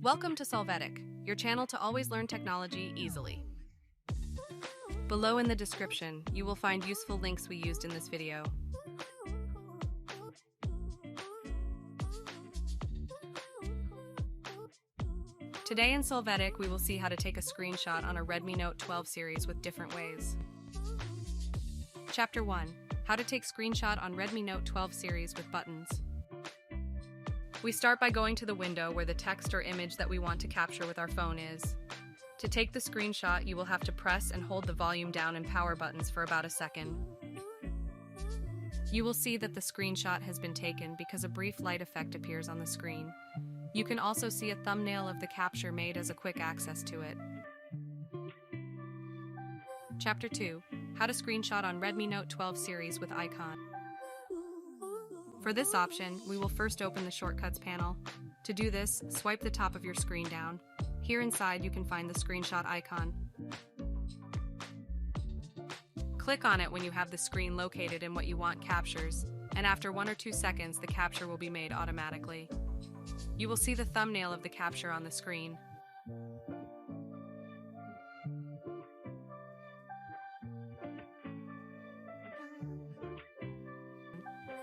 Welcome to Solvetic, your channel to always learn technology easily. Below in the description, you will find useful links we used in this video. Today in Solvetic, we will see how to take a screenshot on a Redmi Note 12 series with different ways. Chapter 1. How to take screenshot on Redmi Note 12 series with buttons. We start by going to the window where the text or image that we want to capture with our phone is. To take the screenshot, you will have to press and hold the volume down and power buttons for about a second. You will see that the screenshot has been taken because a brief light effect appears on the screen. You can also see a thumbnail of the capture made as a quick access to it. Chapter 2. How to screenshot on Redmi Note 12 series with icon. For this option, we will first open the Shortcuts panel. To do this, swipe the top of your screen down. Here inside, you can find the screenshot icon. Click on it when you have the screen located in what you want captures, and after 1 or 2 seconds, the capture will be made automatically. You will see the thumbnail of the capture on the screen.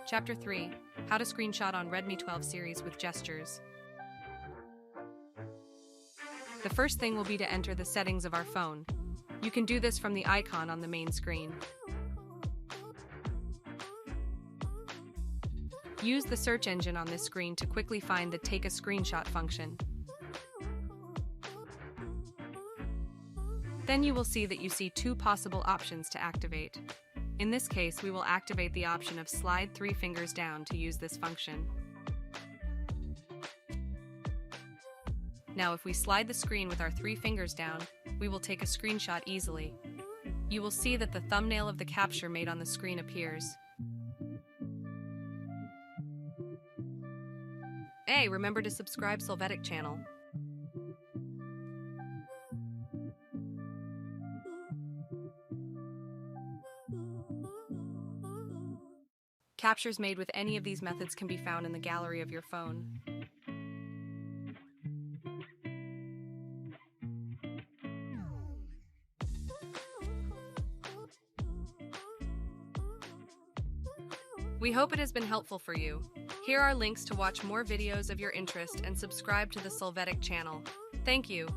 Chapter 3. How to screenshot on Redmi 12 series with gestures. The first thing will be to enter the settings of our phone. You can do this from the icon on the main screen. Use the search engine on this screen to quickly find the Take a Screenshot function. Then you will see that you see 2 possible options to activate. In this case, we will activate the option of slide 3 fingers down to use this function. Now, if we slide the screen with our 3 fingers down, we will take a screenshot easily. You will see that the thumbnail of the capture made on the screen appears. Hey, remember to subscribe Solvetic channel. Captures made with any of these methods can be found in the gallery of your phone. We hope it has been helpful for you. Here are links to watch more videos of your interest and subscribe to the Solvetic channel. Thank you.